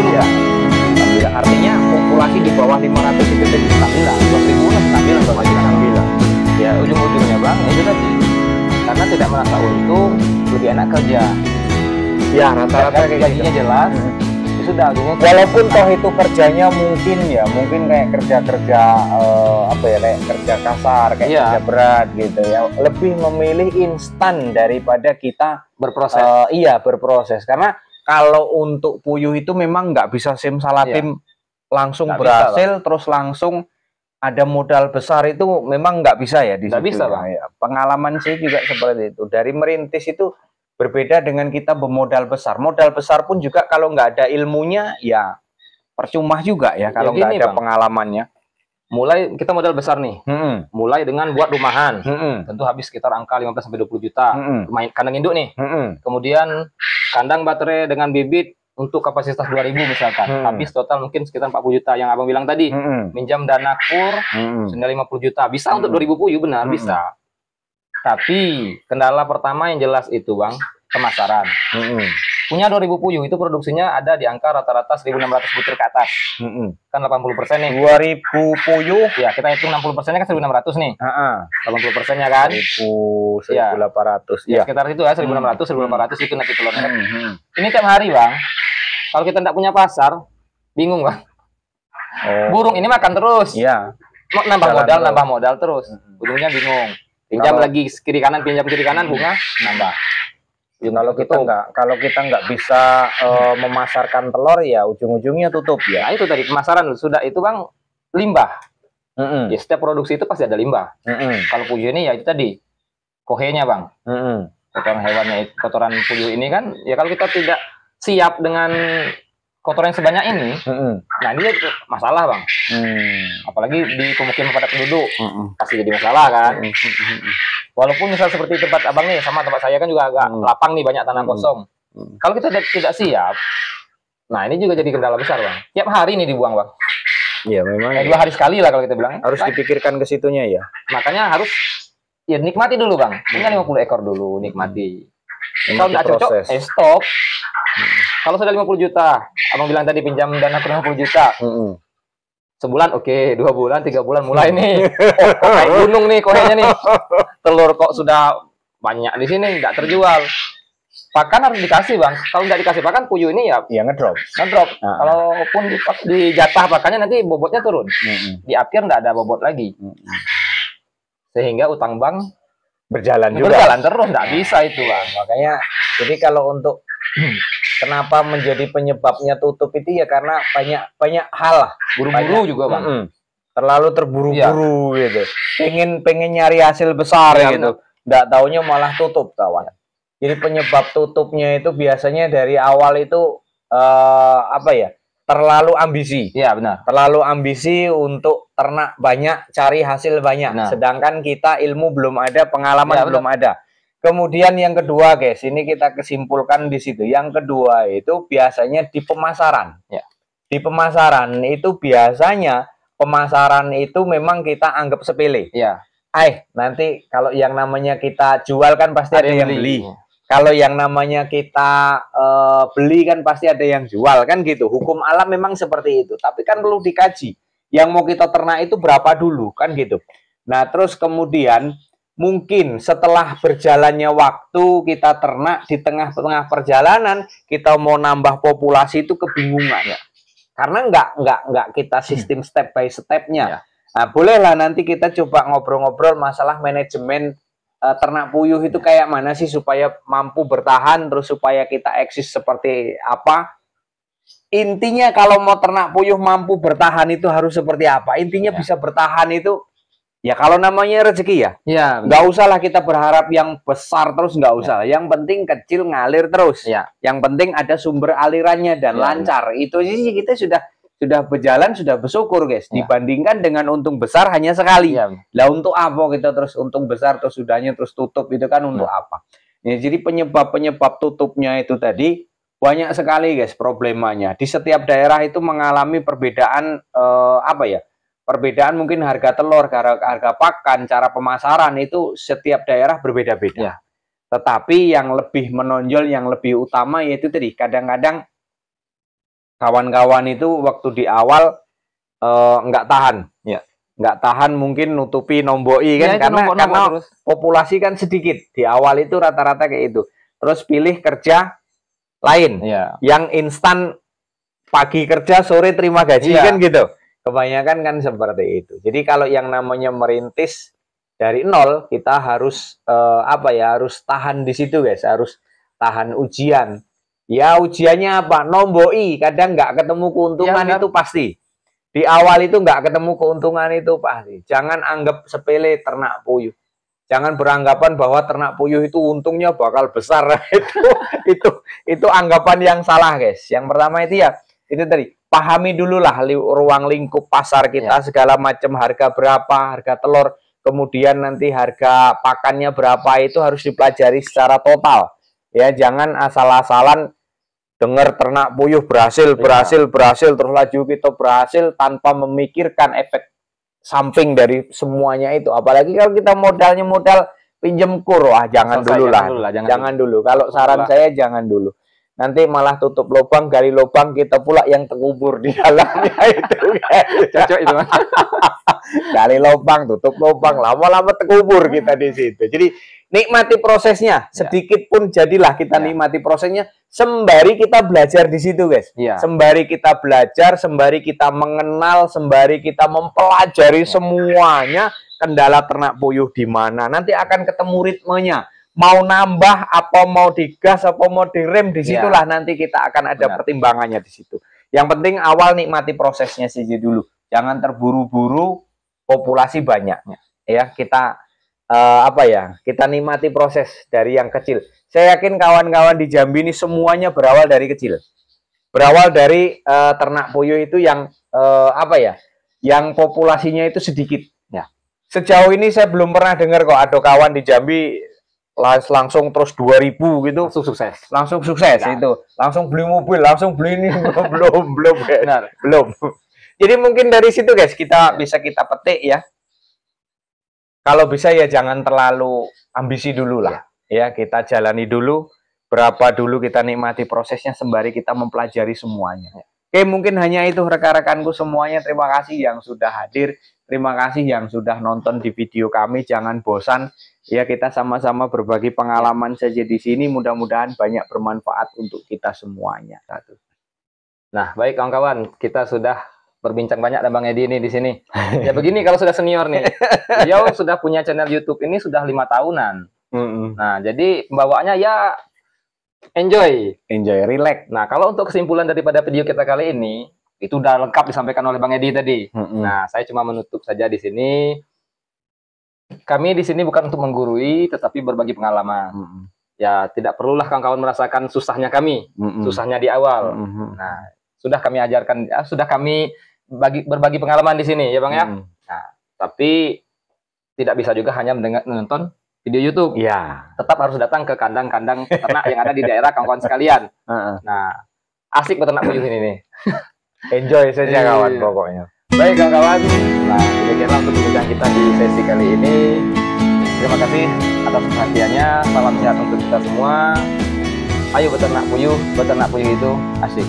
dulu. Ya, stabil. Artinya populasi di bawah 500 itu jadi stabil lah. 2.000 lah stabil atau masih Stabil. ya ujung-ujungnya bang itu tadi karena tidak merasa untung lebih enak kerja Ya, rata-rata kayak gajinya gitu. jelas ya sudah ujungnya Walaupun toh itu kerjanya mungkin kayak kerja-kerja apa ya, kayak kerja kasar, kayak Iya. kerja berat gitu ya. Lebih memilih instan daripada kita berproses. berproses. Karena kalau untuk puyuh itu memang nggak bisa simsalabim langsung Nggak berhasil terus langsung ada modal besar, itu memang nggak bisa ya di Nggak situ bisa, ya. Bang. Ya, pengalaman saya juga seperti itu. Dari merintis itu berbeda dengan kita bermodal besar. Modal besar pun juga kalau nggak ada ilmunya ya percuma juga ya kalau nggak gini, ada Bang. pengalamannya. Mulai kita modal besar nih. Mulai dengan buat rumahan. Tentu habis sekitar angka 15 sampai 20 juta. Main kandang induk nih. Kemudian kandang baterai dengan bibit untuk kapasitas 2000 misalkan. Habis total mungkin sekitar 40 juta yang Abang bilang tadi. Minjam dana kur senilai 50 juta. Bisa untuk 2000 puyuh benar, bisa. Tapi kendala pertama yang jelas itu, Bang, pemasaran. Punya 2000 puyuh itu produksinya ada di angka rata-rata 1600 butir ke atas. Kan 80% nih. 2000 puyuh Ya, kita hitung 60%-nya kan 1600 nih. 80%-nya kan 1800 ya ya. sekitar itu ya 1600 1800 itu nanti telurnya. Ini tiap hari, Bang. Kalau kita tidak punya pasar, bingung, Bang. Burung ini makan terus. Iya. Mau nambah modal terus. Ujungnya bingung. Pinjam lagi kiri kanan, pinjam kiri kanan, bunga nambah. Kalau kita nggak bisa memasarkan telur ya ujung-ujungnya tutup ya. Nah, itu tadi pemasaran sudah itu, Bang, limbah. Ya, setiap produksi itu pasti ada limbah. Kalau puyuh ini ya itu tadi kohenya, Bang. Kotoran hewannya, kotoran puyuh ini kan ya kalau kita tidak siap dengan kotoran yang sebanyak ini, nah ini masalah, Bang. Apalagi di pemukiman padat penduduk pasti jadi masalah kan. Walaupun misal seperti tempat Abang nih sama tempat saya kan juga agak lapang nih, banyak tanah kosong. Kalau kita tidak siap, nah ini juga jadi kendala besar, Bang. Tiap hari ini dibuang, Bang. Iya, memang. 2 hari sekali lah kalau kita bilang. Harus dipikirkan ke situnya ya. Makanya harus ya nikmati dulu, Bang. Punya 50 ekor dulu, nikmati. Kalau nggak cocok, stop. Kalau sudah 50 juta, Abang bilang tadi pinjam dana kurang 50 juta. Sebulan oke, 2 bulan, 3 bulan mulai nih. Kok kayak gunung nih kohenya nih. Telur kok sudah banyak di sini, nggak terjual. Pakan harus dikasih, Bang. Kalau nggak dikasih pakan, puyuh ini ya ngedrop. Kalaupun di jatah pakannya nanti bobotnya turun. Di akhir nggak ada bobot lagi. Sehingga utang bank berjalan terus, nggak bisa itu, Bang. Makanya jadi kalau untuk kenapa menjadi penyebabnya tutup itu ya karena banyak hal lah. Buru-buru juga, Bang. Terlalu terburu-buru gitu. Pengen nyari hasil besar gitu. Nggak taunya malah tutup, kawan. Jadi penyebab tutupnya itu biasanya dari awal itu terlalu ambisi. Iya, benar. Terlalu ambisi untuk ternak banyak, cari hasil banyak. Nah. Sedangkan kita ilmu belum ada, pengalaman belum ada. Kemudian yang kedua, guys, ini kita kesimpulkan di situ. Yang kedua itu biasanya di pemasaran. Ya. Di pemasaran itu biasanya pemasaran itu memang kita anggap sepele. Iya. Nanti kalau yang namanya kita jual kan pasti ada yang beli. Ya. Kalau yang namanya kita beli kan pasti ada yang jual kan gitu. Hukum alam memang seperti itu. Tapi kan perlu dikaji. Yang mau kita ternak itu berapa dulu kan gitu. Nah terus kemudian mungkin setelah berjalannya waktu kita ternak di tengah-tengah perjalanan kita mau nambah populasi itu kebingungan ya. Karena nggak kita sistem step by stepnya. Ya. Nah bolehlah nanti kita coba ngobrol-ngobrol masalah manajemen ternak puyuh itu kayak mana sih supaya mampu bertahan, terus supaya kita eksis seperti apa. Intinya kalau mau ternak puyuh mampu bertahan itu harus seperti apa. Intinya bisa bertahan itu ya kalau namanya rezeki ya. Nggak usahlah kita berharap yang besar terus, nggak usah. Yang penting kecil ngalir terus. Yang penting ada sumber alirannya dan lancar. Itu sih kita sudah berjalan, sudah bersyukur, guys. Dibandingkan dengan untung besar hanya sekali. Lah untuk apa kita terus untung besar terus sudahnya terus tutup, itu kan untuk apa? Ya, jadi penyebab tutupnya itu tadi banyak sekali, guys, problemanya. Di setiap daerah itu mengalami perbedaan perbedaan mungkin harga telur, harga pakan, cara pemasaran itu setiap daerah berbeda-beda. Tetapi yang lebih menonjol, yang lebih utama yaitu tadi kadang-kadang kawan-kawan itu waktu di awal nggak tahan, Ya. nggak tahan mungkin nutupi nomboi kan, Ya, itu karena nombok terus. populasi kan sedikit di awal itu rata-rata kayak itu. Terus pilih kerja lain, Ya. yang instan pagi kerja sore terima gaji Iya. kan gitu. Kebanyakan kan seperti itu. Jadi kalau yang namanya merintis dari nol, kita harus harus tahan di situ guys, harus tahan ujian. Ya ujiannya apa? Nomboi, kadang nggak ketemu keuntungan Ya, itu pasti. Di awal itu nggak ketemu keuntungan itu pasti. Jangan anggap sepele ternak puyuh. Jangan beranggapan bahwa ternak puyuh itu untungnya bakal besar. itu anggapan yang salah guys. Yang pertama itu ya itu tadi, pahami dulu lah ruang lingkup pasar kita, segala macam, harga berapa, harga telur, kemudian nanti harga pakannya berapa, itu harus dipelajari secara total. Ya, jangan asal-asalan dengar ternak puyuh berhasil terus laju kita berhasil tanpa memikirkan efek samping dari semuanya itu. Apalagi kalau kita modalnya modal pinjem kur, jangan dulu lah. Jangan dulu. Kalau saran saya jangan dulu. Nanti malah tutup lubang, gali lubang, kita pula yang terkubur di dalamnya itu. Cocok itu. Gali lubang, tutup lubang, lama-lama terkubur kita di situ. Jadi nikmati prosesnya, sedikit pun jadilah kita nikmati prosesnya, sembari kita belajar di situ guys. Sembari kita belajar, sembari kita mengenal, sembari kita mempelajari semuanya, kendala ternak puyuh di mana. Nanti akan ketemu ritmenya. Mau nambah, apa mau digas, apa mau direm, disitulah nanti kita akan ada pertimbangannya di situ. Yang penting awal nikmati prosesnya saja dulu. Jangan terburu-buru populasi banyak. Ya, kita kita nikmati proses dari yang kecil. Saya yakin kawan-kawan di Jambi ini semuanya berawal dari kecil. Berawal dari ternak puyuh itu yang yang populasinya itu sedikit. Sejauh ini saya belum pernah dengar kok ada kawan di Jambi langsung terus 2000 gitu, langsung sukses itu, langsung beli mobil, langsung beli ini. belum. Jadi mungkin dari situ guys kita petik ya. Kalau bisa ya jangan terlalu ambisi dulu lah. Ya, kita jalani dulu, berapa dulu kita nikmati prosesnya sembari kita mempelajari semuanya. Oke, mungkin hanya itu rekan-rekanku semuanya. Terima kasih yang sudah hadir. Terima kasih yang sudah nonton di video kami. Jangan bosan. Ya, kita sama-sama berbagi pengalaman saja di sini. Mudah-mudahan banyak bermanfaat untuk kita semuanya. Nah, baik kawan-kawan, kita sudah berbincang banyak dengan Bang Edi ini di sini. Ya begini kalau sudah senior nih. Beliau sudah punya channel YouTube ini sudah 5 tahunan. Nah, jadi pembawaannya ya enjoy, relax. Nah, kalau untuk kesimpulan daripada video kita kali ini, itu udah lengkap disampaikan oleh Bang Edi tadi. Nah, saya cuma menutup saja di sini. Kami di sini bukan untuk menggurui, tetapi berbagi pengalaman. Ya, tidak perlulah kawan-kawan merasakan susahnya kami, susahnya di awal. Nah, sudah kami ajarkan, sudah kami berbagi pengalaman di sini, ya Bang ya. Nah, tapi tidak bisa juga hanya menonton video YouTube. Tetap harus datang ke kandang-kandang ternak yang ada di daerah kawan-kawan sekalian. Nah, asik beternak puyuh ini nih. Enjoy saja kawan pokoknya. Baik kawan-kawan, nah demikianlah untuk perbincangan kita di sesi kali ini. Terima kasih atas perhatiannya. Salam sehat untuk kita semua. Ayo beternak puyuh itu asik.